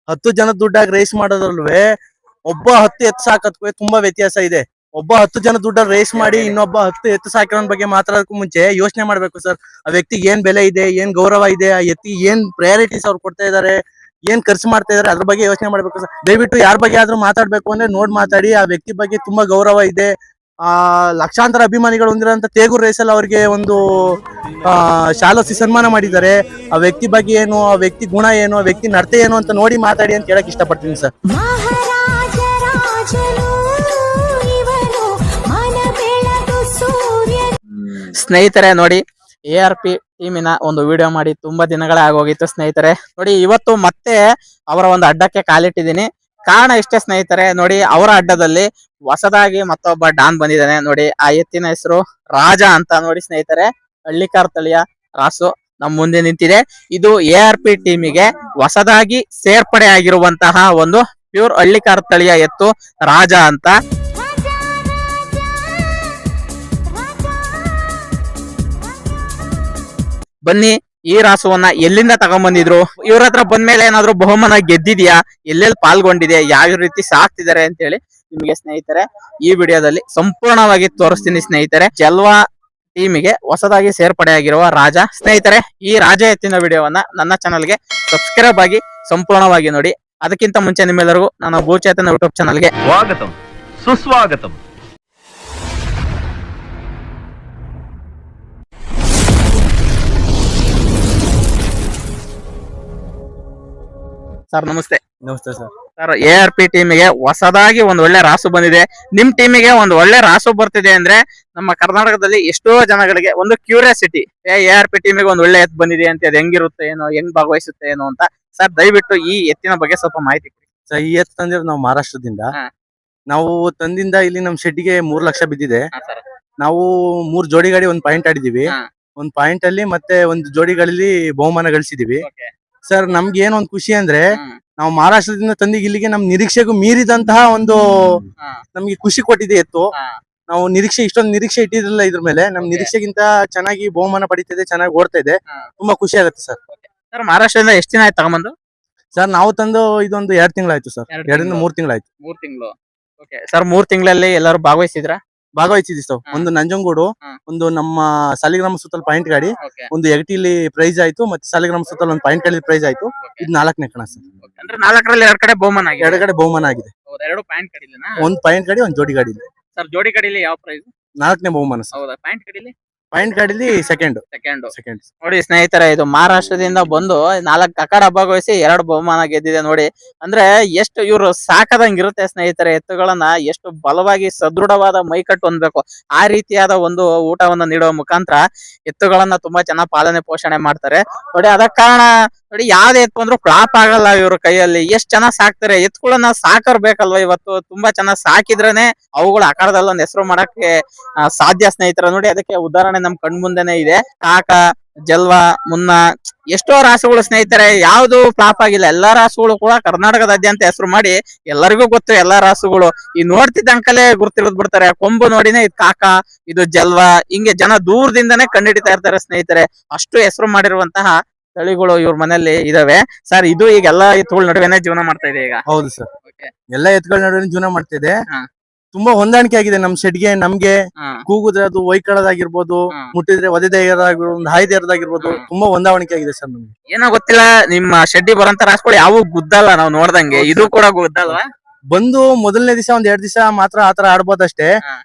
10 ಜನ ದುಡ್ಡಾಗಿ ರೇಸ್ ಮಾಡೋದ್ರಲ್ವೇ ಒಬ್ಬ 10 ಎತ್ತು ಸಾಕೋದಕ್ಕೂ ತುಂಬಾ ವ್ಯತ್ಯಾಸ ಇದೆ. ಒಬ್ಬ 10 ಜನ ದುಡ್ಡಲ್ಲಿ ರೇಸ್ ಮಾಡಿ ಇನ್ನೊಬ್ಬ 10 ಎತ್ತು ಸಾಕಿರೋನ್ ಬಗ್ಗೆ ಮಾತಾಡೋದಕ್ಕೂ ಮುಂಚೆ ಯೋಚನೆ ಮಾಡ್ಬೇಕು ಸರ್. ಆ ವ್ಯಕ್ತಿಗೆ ಏನ್ ಬೆಲೆ ಇದೆ, ಏನ್ ಗೌರವ ಇದೆ, ಆ ಎತ್ತಿ ಏನ್ ಪ್ರಯಾರಿಟೀಸ್ ಅವ್ರು ಕೊಡ್ತಾ ಇದಾರೆ, ಏನ್ ಖರ್ಚು ಮಾಡ್ತಾ ಇದಾರೆ, ಅದ್ರ ಬಗ್ಗೆ ಯೋಚನೆ ಮಾಡ್ಬೇಕು ಸರ್. ದಯವಿಟ್ಟು ಯಾರ ಬಗ್ಗೆ ಆದ್ರೂ ಮಾತಾಡ್ಬೇಕು ಅಂದ್ರೆ ನೋಡ್ ಮಾತಾಡಿ. ಆ ವ್ಯಕ್ತಿ ಬಗ್ಗೆ ತುಂಬಾ ಗೌರವ ಇದೆ. ಲಕ್ಷಾಂತರ ಅಭಿಮಾನಿಗಳು ಹೊಂದಿರೋಂತ ತೇಗೂರ್ ರೇಸಲ್ಲಿ ಅವ್ರಿಗೆ ಒಂದು ಶಾಲೋಸಿ ಸನ್ಮಾನ ಮಾಡಿದ್ದಾರೆ. ಆ ವ್ಯಕ್ತಿ ಬಗ್ಗೆ ಏನು, ಆ ವ್ಯಕ್ತಿ ಗುಣ ಏನು, ಆ ವ್ಯಕ್ತಿ ನಡತೆ ಏನು ಅಂತ ನೋಡಿ ಮಾತಾಡಿ ಅಂತ ಹೇಳಕ್ ಇಷ್ಟಪಡ್ತೀನಿ ಸರ್. ಸ್ನೇಹಿತರೆ ನೋಡಿ, ARP ಟೀಮಿನ ಒಂದು ವಿಡಿಯೋ ಮಾಡಿ ತುಂಬಾ ದಿನಗಳೇ ಆಗೋಗಿತ್ತು ಸ್ನೇಹಿತರೆ. ನೋಡಿ ಇವತ್ತು ಮತ್ತೆ ಅವರ ಒಂದು ಅಡ್ಡಕ್ಕೆ ಕಾಲಿಟ್ಟಿದ್ದೀನಿ. ಕಾರಣ ಇಷ್ಟೇ ಸ್ನೇಹಿತರೆ, ನೋಡಿ ಅವರ ಅಡ್ಡದಲ್ಲಿ ಹೊಸದಾಗಿ ಮತ್ತೊಬ್ಬ ಡಾನ್ ಬಂದಿದ್ದಾನೆ. ನೋಡಿ ಆ ಎತ್ತಿನ ಹೆಸರು ರಾಜ ಅಂತ. ನೋಡಿ ಸ್ನೇಹಿತರೆ, ಹಳ್ಳಿಕಾರ್ ತಳಿಯ ರಾಸು ನಮ್ಮ ಮುಂದೆ ನಿಂತಿದೆ. ಇದು ARP ಟೀಮಿಗೆ ಹೊಸದಾಗಿ ಸೇರ್ಪಡೆ ಆಗಿರುವಂತಹ ಒಂದು ಪ್ಯೂರ್ ಹಳ್ಳಿಕಾರ್ ತಳಿಯ ಎತ್ತು ರಾಜ ಅಂತ. ಬನ್ನಿ ಈ ರಾಸುವನ್ನ ಎಲ್ಲಿಂದ ತಗೊಂಡ್ಬಂದಿದ್ರು, ಇವ್ರ ಹತ್ರ ಬಂದ್ಮೇಲೆ ಏನಾದ್ರು ಬಹುಮಾನ ಗೆದ್ದಿದ್ಯಾ, ಎಲ್ಲೆಲ್ಲಿ ಪಾಲ್ಗೊಂಡಿದೆ, ಯಾವ ರೀತಿ ಸಾಕ್ತಿದ್ದಾರೆ ಅಂತ ಹೇಳಿ ನಿಮಗೆ ಸ್ನೇಹಿತರೆ ಈ ವಿಡಿಯೋದಲ್ಲಿ ಸಂಪೂರ್ಣವಾಗಿ ತೋರಿಸ್ತೀನಿ ಸ್ನೇಹಿತರೆ. ಜಲ್ವಾ ಟೀಮಿಗೆ ಹೊಸದಾಗಿ ಸೇರ್ಪಡೆ ಆಗಿರುವ ರಾಜ. ಸ್ನೇಹಿತರೆ, ಈ ರಾಜ ಎತ್ತಿನ ವಿಡಿಯೋವನ್ನ ನನ್ನ ಚಾನಲ್ಗೆ ಸಬ್ಸ್ಕ್ರೈಬ್ ಆಗಿ ಸಂಪೂರ್ಣವಾಗಿ ನೋಡಿ. ಅದಕ್ಕಿಂತ ಮುಂಚೆ ನಿಮ್ಮೆಲ್ಲರಿಗೂ ನನ್ನ ಭೂಚೇತನ ಯೂಟ್ಯೂಬ್ ಚಾನಲ್ಗೆ ಸ್ವಾಗತಂ ಸುಸ್ವಾಗತಂ. ಸರ್ ನಮಸ್ತೆ. ನಮಸ್ತೆ ಸರ್. ಸರ್, ARP ಟೀಮಿಗೆ ಹೊಸದಾಗಿ ಒಂದ್ ಒಳ್ಳೆ ರಾಸು ಬಂದಿದೆ. ನಿಮ್ ಟೀಮಿಗೆ ಒಂದ್ ಒಳ್ಳೆ ರಾಸು ಬರ್ತಿದೆ ಅಂದ್ರೆ ನಮ್ಮ ಕರ್ನಾಟಕದಲ್ಲಿ ಎಷ್ಟೋ ಜನಗಳಿಗೆ ಒಂದು ಕ್ಯೂರಿಯಾಸಿಟಿ, ARP ಟೀಮಿಗೆ ಒಂದ್ ಒಳ್ಳೆ ಎತ್ತು ಬಂದಿದೆ ಅಂತ, ಅದು ಹೆಂಗಿರುತ್ತೆ ಏನೋ, ಹೆಂಗ್ ಭಾಗವಹಿಸುತ್ತೆ ಏನೋ ಅಂತ. ಸರ್ ದಯವಿಟ್ಟು ಈ ಎತ್ತಿನ ಬಗ್ಗೆ ಸ್ವಲ್ಪ ಮಾಹಿತಿ ಕೊಡಿ. ಸರ್, ಈ ಎತ್ತು ತಂದಿರೋದು ನಾವು ಮಹಾರಾಷ್ಟ್ರದಿಂದ. ನಾವು ತಂದಿಂದ ಇಲ್ಲಿ ನಮ್ ಶೆಡ್ಗೆ 3 ಲಕ್ಷ ಬಿದ್ದಿದೆ. ನಾವು 3 ಜೋಡಿ ಗಾಡಿ ಒಂದ್ ಪಾಯಿಂಟ್ ಆಡಿದೀವಿ. ಒಂದ್ ಪಾಯಿಂಟ್ ಅಲ್ಲಿ ಮತ್ತೆ ಒಂದು ಜೋಡಿಗಳಲ್ಲಿ ಬಹುಮಾನ ಗಳಿಸಿದೀವಿ. ಸರ್, ನಮ್ಗೆ ಏನೋ ಒಂದ್ ಖುಷಿ ಅಂದ್ರೆ ನಾವು ಮಹಾರಾಷ್ಟ್ರದಿಂದ ತಂದಿಗೆ ಇಲ್ಲಿಗೆ ನಮ್ ನಿರೀಕ್ಷೆಗೂ ಮೀರಿದಂತಹ ಒಂದು ನಮ್ಗೆ ಖುಷಿ ಕೊಟ್ಟಿದೆ ಎತ್ತು. ನಾವು ಇಷ್ಟೊಂದು ನಿರೀಕ್ಷೆ ಇಟ್ಟಿರಲಿಲ್ಲ ಇದ್ರ ಮೇಲೆ. ನಮ್ ನಿರೀಕ್ಷೆಗಿಂತ ಚೆನ್ನಾಗಿ ಬಹುಮಾನ ಪಡಿತಿದೆ, ಚೆನ್ನಾಗಿ ಓಡ್ತಾ ಇದೆ. ತುಂಬಾ ಖುಷಿ ಆಗುತ್ತೆ ಸರ್. ಸರ್, ಮಹಾರಾಷ್ಟ್ರದಿಂದ ಎಷ್ಟು ದಿನ ಆಯ್ತು ತಗೊಂಬಂದು? ಸರ್, ನಾವು ತಂದು ಇದೊಂದು 2 ತಿಂಗಳಾಯ್ತು ಸರ್. 2 3 ತಿಂಗಳಾಯ್ತು. 3 ತಿಂಗಳು. ಸರ್, 3 ತಿಂಗಳಲ್ಲಿ ಎಲ್ಲರೂ ಭಾಗವಹಿಸಿದ್ರ? ಭಾಗವಹಿಸಿದ್ವಿ ಸರ್. ಒಂದು ನಂಜನಗೂಡು, ಒಂದು ನಮ್ಮ ಸಾಲಿಗ್ರಾಮ ಸುತ್ತಲ್ ಪಾಯಿಂಟ್ ಗಾಡಿ, ಒಂದು ಎಗಟಿಲಿ ಪ್ರೈಸ್ ಆಯ್ತು, ಮತ್ತೆ ಸಾಲಿಗ್ರಾಮ ಸುತ್ತಲ್ ಒಂದು ಪಾಯಿಂಟ್ ಗಾಡಿ ಪ್ರೈಸ್ ಆಯ್ತು. ಇದು 4ನೇ ಕಣ ಸರ್. ಅಂದ್ರೆ 4ರಲ್ಲಿ 2 ಕಡೆ ಬಹುಮಾನ ಆಗಿದೆ. 2 ಕಡೆ ಬಹುಮಾನ ಆಗಿದೆ. 2 ಪಾಯಿಂಟ್ ಕಡಿಲಿನಾ? ಒಂದು ಪಾಯಿಂಟ್ ಗಾಡಿ, ಒಂದು ಜೋಡಿ ಗಾಡಿ ಇದೆ ಸರ್. ಜೋಡಿ ಕಡಿಲಿ ಯಾವ ಪ್ರೈಸ್? 4ನೇ ಬಹುಮಾನ ಸರ್. ಹೌದಾ? ಪಾಯಿಂಟ್ ಕಡಿಲಿ? ಪಾಯಿಂಟ್ ಗಾಡಿಲಿ ಸೆಕೆಂಡ್. ನೋಡಿ ಸ್ನೇಹಿತರೆ, ಇದು ಮಹಾರಾಷ್ಟ್ರದಿಂದ ಬಂದು 4 ಅಖಾಡ ಭಾಗವಹಿಸಿ 2 ಬಹುಮಾನ ಗೆದ್ದಿದೆ. ನೋಡಿ ಅಂದ್ರೆ ಎಷ್ಟು ಇವ್ರು ಸಾಕದಂಗಿರುತ್ತೆ ಸ್ನೇಹಿತರೆ. ಎತ್ತುಗಳನ್ನ ಎಷ್ಟು ಬಲವಾಗಿ ಸದೃಢವಾದ ಮೈಕಟ್ಟು ಹೊಂದಬೇಕು, ಆ ರೀತಿಯಾದ ಒಂದು ಊಟವನ್ನ ನೀಡುವ ಮುಖಾಂತರ ಎತ್ತುಗಳನ್ನ ತುಂಬಾ ಚೆನ್ನಾಗಿ ಪಾಲನೆ ಪೋಷಣೆ ಮಾಡ್ತಾರೆ. ನೋಡಿ ಅದಕ್ಕೆ ಕಾರಣ ನೋಡಿ, ಯಾವ್ದೇ ಎತ್ತು ಅಂದ್ರೂ ಫ್ಲಾಪ್ ಆಗಲ್ಲ ಇವ್ರ ಕೈಯಲ್ಲಿ. ಎಷ್ಟ್ ಚೆನ್ನಾಗ್ ಸಾಕ್ತಾರೆ. ಎತ್ತುಗಳನ್ನ ಸಾಕರ್ ಬೇಕಲ್ವಾ. ಇವತ್ತು ತುಂಬಾ ಚೆನ್ನಾಗ್ ಸಾಕಿದ್ರೇನೆ ಅವುಗಳ ಅಖಾಡದಲ್ಲಿ ಒಂದು ಹೆಸರು ಮಾಡಕ್ಕೆ ಸಾಧ್ಯ ಸ್ನೇಹಿತರೆ. ನೋಡಿ ಅದಕ್ಕೆ ಉದಾಹರಣೆ ನಮ್ ಕಣ್ ಮುಂದೆನೆ ಇದೆ. ಕಾಕ, ಜಲ್ವಾ, ಮುನ್ನ, ಎಷ್ಟೋ ರಾಸುಗಳು ಸ್ನೇಹಿತರೆ, ಯಾವ್ದು ಫ್ಲಾಪ್ ಆಗಿಲ್ಲ. ಎಲ್ಲಾ ರಾಸುಗಳು ಕೂಡ ಕರ್ನಾಟಕದಾದ್ಯಂತ ಹೆಸರು ಮಾಡಿ ಎಲ್ಲರಿಗೂ ಗೊತ್ತು. ಎಲ್ಲಾ ರಾಸುಗಳು ಈ ನೋಡ್ತಿದ್ದ ಅಂಕಲೇ ಗುರ್ತಿಳಿದ್ ಬಿಡ್ತಾರೆ. ಕೊಂಬು ನೋಡಿನೇ ಇದು ಕಾಕ, ಇದು ಜಲ್ವಾ, ಹಿಂಗೆ ಜನ ದೂರದಿಂದನೇ ಕಂಡಿಡಿತಾ ಇರ್ತಾರೆ ಸ್ನೇಹಿತರೆ. ಅಷ್ಟು ಹೆಸರು ಮಾಡಿರುವಂತಹ ತಳಿಗಳು ಇವ್ರ ಮನೆಯಲ್ಲಿ ಇದಾವೆ. ಸರ್, ಇದು ಈಗ ಎಲ್ಲಾ ಎತ್ತುಗಳ ನಡುವೆನೆ ಜೀವನ ಮಾಡ್ತಾ ಇದೆ ಈಗ? ಹೌದು ಸರ್, ಎಲ್ಲಾ ಎತ್ತುಗಳ ನಡುವೆ ಜೀವನ ಮಾಡ್ತಿದೆ. ತುಂಬಾ ಹೊಂದಾಣಿಕೆ ಆಗಿದೆ ನಮ್ ಶೆಡ್ಗೆ. ನಮ್ಗೆ ಕೂಗುದ್ರೆ ಅದು ಒಯ್ಕೊಳ್ಳೋದಾಗಿರ್ಬೋದು, ಮುಟ್ಟಿದ್ರೆ ಒದೆದಾಗಿರ್ಬೋದು, ಹಾಯ್ದೇರದಾಗಿರ್ಬೋದು, ತುಂಬಾ ಹೊಂದಾಣಿಕೆ ಆಗಿದೆ ಸರ್ ನಮ್ಗೆ. ಏನೋ ಗೊತ್ತಿಲ್ಲ, ನಿಮ್ಮ ಶೆಡ್ಡಿ ಬರೋಂತ ರಾಸುಗಳು ಯಾವ ಗುದ್ದಲ್ಲ ನಾವು ನೋಡ್ದಂಗೆ. ಇದು ಕೂಡ ಗುದ್ದಲ್ವಾ? ಬಂದು ಮೊದಲನೇ ದಿವಸ 2 ದಿವಸ ಮಾತ್ರ ಆತರ ಆಡ್ಬೋದಷ್ಟೇ.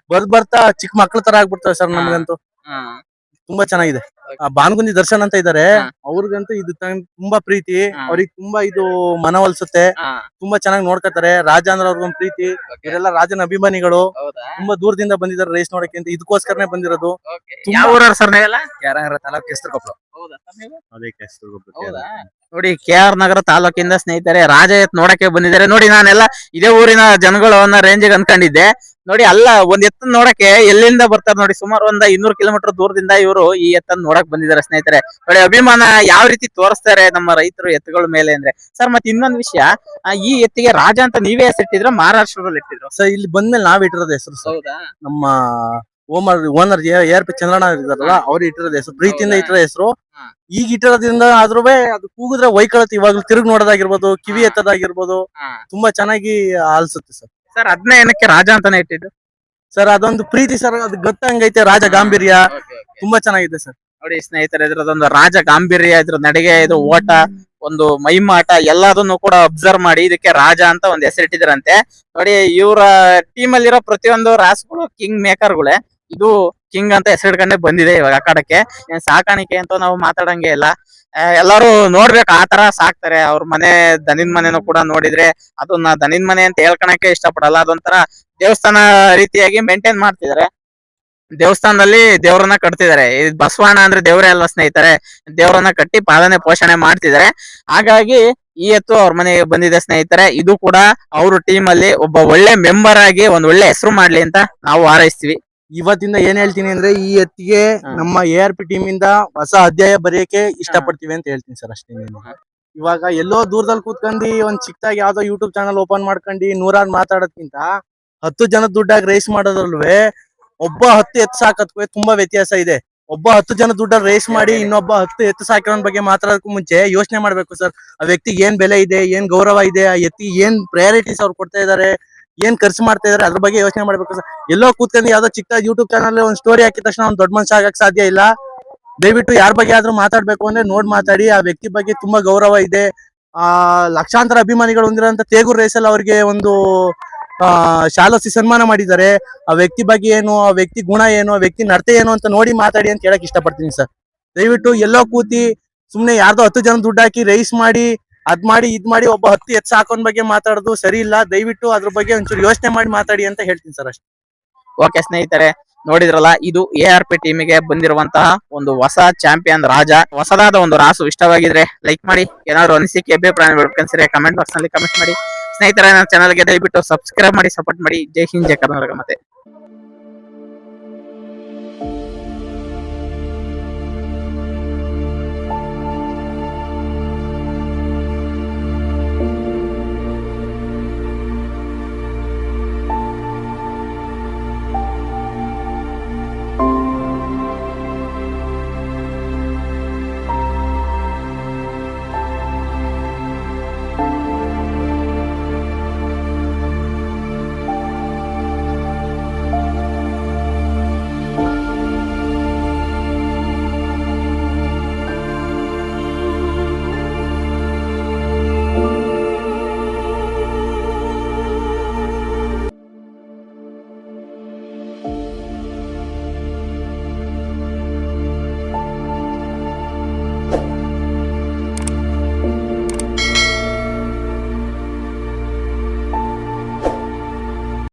ಬರ್ತಾ ಚಿಕ್ಕ ಮಕ್ಳ ತರ ಆಗ್ಬಿಡ್ತಾರೆ ಸರ್ ನಮ್ಗಂತೂ. ತುಂಬಾ ಚೆನ್ನಾಗಿದೆ. ಬಾನಗುಂದಿ ದರ್ಶನ್ ಅಂತ ಇದಾರೆ, ಅವ್ರಿಗಂತೂ ಇದು ತುಂಬಾ ಪ್ರೀತಿ. ಅವ್ರಿಗೆ ತುಂಬಾ ಇದು ಮನವೊಲಿಸುತ್ತೆ. ತುಂಬಾ ಚೆನ್ನಾಗಿ ನೋಡ್ಕೊತಾರೆ. ರಾಜ ಅಂದ್ರೆ ಅವ್ರಿಗೊಂದು ಪ್ರೀತಿ. ಇವರೆಲ್ಲ ರಾಜನ ಅಭಿಮಾನಿಗಳು. ತುಂಬಾ ದೂರದಿಂದ ಬಂದಿದ್ದಾರೆ ರೇಸ್ ನೋಡಕ್ಕೆ ಅಂತ. ಇದಕ್ಕೋಸ್ಕರನೇ ಬಂದಿರೋದು. ನೋಡಿ, KR ನಗರ ತಾಲೂಕಿಂದ ಸ್ನೇಹಿತರೆ ರಾಜ ಎತ್ ನೋಡಕ್ಕೆ ಬಂದಿದ್ದಾರೆ. ನೋಡಿ, ನಾನೆಲ್ಲ ಇದೇ ಊರಿನ ಜನಗಳನ್ನ ರೇಂಜಿಗೆ ಅನ್ಕೊಂಡಿದ್ದೆ. ನೋಡಿ, ಅಲ್ಲ, ಒಂದ್ ಎತ್ತನ್ ನೋಡಕ್ಕೆ ಎಲ್ಲಿಂದ ಬರ್ತಾರೆ ನೋಡಿ. ಸುಮಾರು 200 ಕಿಲೋಮೀಟರ್ ದೂರದಿಂದ ಇವರು ಈ ಎತ್ತನ್ ನೋಡಕ್ ಬಂದಿದ್ದಾರೆ ಸ್ನೇಹಿತರೆ. ನೋಡಿ, ಅಭಿಮಾನ ಯಾವ ರೀತಿ ತೋರಿಸ್ತಾರೆ ನಮ್ಮ ರೈತರು ಎತ್ತುಗಳ ಮೇಲೆ ಅಂದ್ರೆ. ಸರ್, ಮತ್ತೆ ಇನ್ನೊಂದು ವಿಷಯ, ಈ ಎತ್ತಿಗೆ ರಾಜ ಅಂತ ನೀವೇ ಹೆಸರಿಟ್ಟಿದ್ರ, ಮಹಾರಾಷ್ಟ್ರದಲ್ಲಿ ಇಟ್ಟಿದ್ರು? ಸರ್, ಇಲ್ಲಿ ಬಂದ್ಮೇಲೆ ನಾವ್ ಇಟ್ಟಿರೋದು ಹೆಸರು. ನಮ್ಮ ಓನರ್ ARP ಚಂದ್ರಣ್ಣ ಇದಾರಲ್ಲ ಅವ್ರು ಇಟ್ಟಿರೋದು ಹೆಸರು, ಪ್ರೀತಿಯಿಂದ ಇಟ್ಟಿರೋ ಹೆಸರು. ಹಾ. ಈಗ ಇಟ್ಟಿರೋದ್ರಿಂದ ಆದ್ರೂ ಅದು ಕೂಗಿದ್ರೆ ಒಯ್ಕೊಳತ್ತೆ. ಇವಾಗ್ಲೂ ತಿರುಗಿ ನೋಡೋದಾಗಿರ್ಬೋದು, ಕಿವಿ ಎತ್ತದಾಗಿರ್ಬೋದು, ತುಂಬಾ ಚೆನ್ನಾಗಿ ಆಲ್ಸುತ್ತೆ ಸರ್. ಸರ್ ಅದನ್ನ ಏನಕ್ಕೆ ರಾಜ ಅಂತಾನೆ ಇಟ್ಟಿದ್ದು? ಸರ್ ಅದೊಂದು ಪ್ರೀತಿ ಸರ್, ಅದು ಗೊತ್ತಂಗೈತೆ. ರಾಜ ಗಾಂಭೀರ್ಯ ತುಂಬಾ ಚೆನ್ನಾಗಿದೆ ಸರ್. ನೋಡಿ ಸ್ನೇಹಿತರೆ, ಇದ್ರದೊಂದು ರಾಜ ಗಾಂಭೀರ್ಯ, ಇದ್ರ ನಡಿಗೆ, ಇದು ಓಟ, ಒಂದು ಮೈಮಾಟ ಎಲ್ಲದನ್ನು ಕೂಡ ಅಬ್ಸರ್ವ್ ಮಾಡಿ ಇದಕ್ಕೆ ರಾಜ ಅಂತ ಒಂದು ಹೆಸರಿಟ್ಟಿದ್ರಂತೆ. ನೋಡಿ ಇವರ ಟೀಮ್ ಅಲ್ಲಿರೋ ಪ್ರತಿಯೊಂದು ರಾಸ್ಗಳು ಕಿಂಗ್ ಮೇಕರ್ಗಳೇ. ಇದು ಕಿಂಗ್ ಅಂತ ಹೆಸರಿಡ್ಕೊಂಡೆ ಬಂದಿದೆ ಇವಾಗ ಅಖಾಡಕ್ಕೆ. ಸಾಕಾಣಿಕೆ ಅಂತ ನಾವು ಮಾತಾಡಂಗೆ ಇಲ್ಲ. ಎಲ್ಲಾರು ನೋಡ್ಬೇಕು, ಆ ತರ ಸಾಕ್ತಾರೆ. ಅವ್ರ ಮನೆ ದನಿನ್ ಮನೆನೂ ಕೂಡ ನೋಡಿದ್ರೆ ಅದನ್ನ ದನಿನ್ ಮನೆ ಅಂತ ಹೇಳ್ಕೊಳಕ್ಕೆ ಇಷ್ಟಪಡಲ್ಲ. ಅದೊಂಥರ ದೇವಸ್ಥಾನ ರೀತಿಯಾಗಿ ಮೇಂಟೈನ್ ಮಾಡ್ತಿದಾರೆ. ದೇವಸ್ಥಾನದಲ್ಲಿ ದೇವರನ್ನ ಕಟ್ತಿದ್ದಾರೆ. ಈ ಬಸವಣ್ಣ ಅಂದ್ರೆ ದೇವರೇ ಅಲ್ವಾ ಸ್ನೇಹಿತರೆ, ದೇವರನ್ನ ಕಟ್ಟಿ ಪಾಲನೆ ಪೋಷಣೆ ಮಾಡ್ತಿದ್ದಾರೆ. ಹಾಗಾಗಿ ಈ ಎತ್ತು ಅವ್ರ ಮನೆಗೆ ಬಂದಿದೆ ಸ್ನೇಹಿತರೆ. ಇದು ಕೂಡ ಅವ್ರ ಟೀಮ್ ಅಲ್ಲಿ ಒಬ್ಬ ಒಳ್ಳೆ ಮೆಂಬರ್ ಆಗಿ ಒಂದ್ ಒಳ್ಳೆ ಹೆಸರು ಮಾಡ್ಲಿ ಅಂತ ನಾವು ಹಾರೈಸ್ತೀವಿ. ಇವತ್ತಿಂದ ಏನ್ ಹೇಳ್ತೀನಿ ಅಂದ್ರೆ, ಈ ಎತ್ತಿಗೆ ನಮ್ಮ ARP ಟೀಮ್ ಇಂದ ಹೊಸ ಅಧ್ಯಾಯ ಬರೆಯಕ್ಕೆ ಇಷ್ಟಪಡ್ತೀವಿ ಅಂತ ಹೇಳ್ತೀನಿ ಸರ್, ಅಷ್ಟೇ. ಇವಾಗ ಎಲ್ಲೋ ದೂರದಲ್ಲಿ ಕೂತ್ಕೊಂಡಿ ಒಂದ್ ಚಿಕ್ಕದಾಗಿ ಯಾವ್ದೋ ಯೂಟ್ಯೂಬ್ ಚಾನಲ್ ಓಪನ್ ಮಾಡ್ಕೊಂಡು ನೂರಾರು ಮಾತಾಡೋದ್ಕಿಂತ 10 ಜನ ದುಡ್ಡಾಗಿ ರೇಸ್ ಮಾಡೋದ್ರಲ್ವೇ ಒಬ್ಬ 10 ಎತ್ತು ಸಾಕೋದಕ್ಕೂ ತುಂಬಾ ವ್ಯತ್ಯಾಸ ಇದೆ. ಒಬ್ಬ 10 ಜನ ದುಡ್ಡಲ್ಲಿ ರೇಸ್ ಮಾಡಿ ಇನ್ನೊಬ್ಬ 10 ಎತ್ತು ಸಾಕಿರೋನ್ ಬಗ್ಗೆ ಮಾತಾಡೋದಕ್ಕೂ ಮುಂಚೆ ಯೋಚನೆ ಮಾಡ್ಬೇಕು ಸರ್. ಆ ವ್ಯಕ್ತಿಗೆ ಏನ್ ಬೆಲೆ ಇದೆ, ಏನ್ ಗೌರವ ಇದೆ, ಆ ಎತ್ತಿ ಏನ್ ಪ್ರಯಾರಿಟೀಸ್ ಅವ್ರು ಕೊಡ್ತಾ ಇದಾರೆ, ಏನ್ ಖರ್ಚು ಮಾಡ್ತಾ ಇದಾರೆ, ಅದ್ರ ಬಗ್ಗೆ ಯೋಚನೆ ಮಾಡ್ಬೇಕು ಸರ್. ಎಲ್ಲೋ ಕೂತ್ಕೊಂಡು ಯಾವ್ದೋ ಚಿಕ್ಕ ಯೂಟ್ಯೂಬ್ ಚಾನಲ್ ಒಂದ್ ಸ್ಟೋರಿ ಹಾಕಿದ ತಕ್ಷಣ ಒಂದ್ ದೊಡ್ಡ ಮನುಷ್ಯ ಆಗಕ್ ಸಾಧ್ಯ ಇಲ್ಲ. ದಯವಿಟ್ಟು ಯಾರ ಬಗ್ಗೆ ಆದ್ರೂ ಮಾತಾಡ್ಬೇಕು ಅಂದ್ರೆ ನೋಡ್ ಮಾತಾಡಿ. ಆ ವ್ಯಕ್ತಿ ಬಗ್ಗೆ ತುಂಬಾ ಗೌರವ ಇದೆ. ಲಕ್ಷಾಂತರ ಅಭಿಮಾನಿಗಳು ಹೊಂದಿರೋಂತ ತೇಗೂರ್ ರೇಸಲ್ಲಿ ಅವ್ರಿಗೆ ಒಂದು ಶಾಲೋಸಿ ಸನ್ಮಾನ ಮಾಡಿದ್ದಾರೆ. ಆ ವ್ಯಕ್ತಿ ಬಗ್ಗೆ ಏನು, ಆ ವ್ಯಕ್ತಿ ಗುಣ ಏನು, ಆ ವ್ಯಕ್ತಿ ನಡತೆ ಏನು ಅಂತ ನೋಡಿ ಮಾತಾಡಿ ಅಂತ ಹೇಳಕ್ ಇಷ್ಟಪಡ್ತೀನಿ ಸರ್. ದಯವಿಟ್ಟು ಎಲ್ಲೋ ಕೂತಿ ಸುಮ್ನೆ ಯಾರ್ದೋ 10 ಜನ ದುಡ್ಡು ಹಾಕಿ ರೈಸ್ ಮಾಡಿ ಅದ್ ಮಾಡಿ ಇದ್ ಮಾಡಿ ಒಬ್ಬ 10 ಎತ್ತು ಸಾಕೋನ್ ಬಗ್ಗೆ ಮಾತಾಡೋದು ಸರಿ ಇಲ್ಲ. ದಯವಿಟ್ಟು ಅದ್ರ ಬಗ್ಗೆ ಒಂಚೂರು ಯೋಚನೆ ಮಾಡಿ ಮಾತಾಡಿ ಅಂತ ಹೇಳ್ತೀನಿ ಸರ್, ಅಷ್ಟೇ. ಓಕೆ ಸ್ನೇಹಿತರೆ, ನೋಡಿದ್ರಲ್ಲ, ಇದು ARP ಟೀಮಿಗೆ ಬಂದಿರುವಂತಹ ಒಂದು ಹೊಸ ಚಾಂಪಿಯನ್ ರಾಜ. ಹೊಸದಾದ ಒಂದು ರಾಸು. ಇಷ್ಟವಾಗಿದ್ರೆ ಲೈಕ್ ಮಾಡಿ, ಏನಾದ್ರು ಅನಿಸಿಕೆ ಅಭಿಪ್ರಾಯ ಬೇಕನ್ಸಿದ್ರೆ ಕಮೆಂಟ್ ಬಾಕ್ಸ್ ನಲ್ಲಿ ಕಮೆಂಟ್ ಮಾಡಿ. ಸ್ನೇಹಿತರೆ, ನನ್ನ ಚಾನಲ್ಗೆ ದಯವಿಟ್ಟು ಸಬ್ಸ್ಕ್ರೈಬ್ ಮಾಡಿ, ಸಪೋರ್ಟ್ ಮಾಡಿ. ಜೈ ಹಿಂದ್, ಜೈ ಕರ್ನಾಟಕ. ಮತ್ತೆ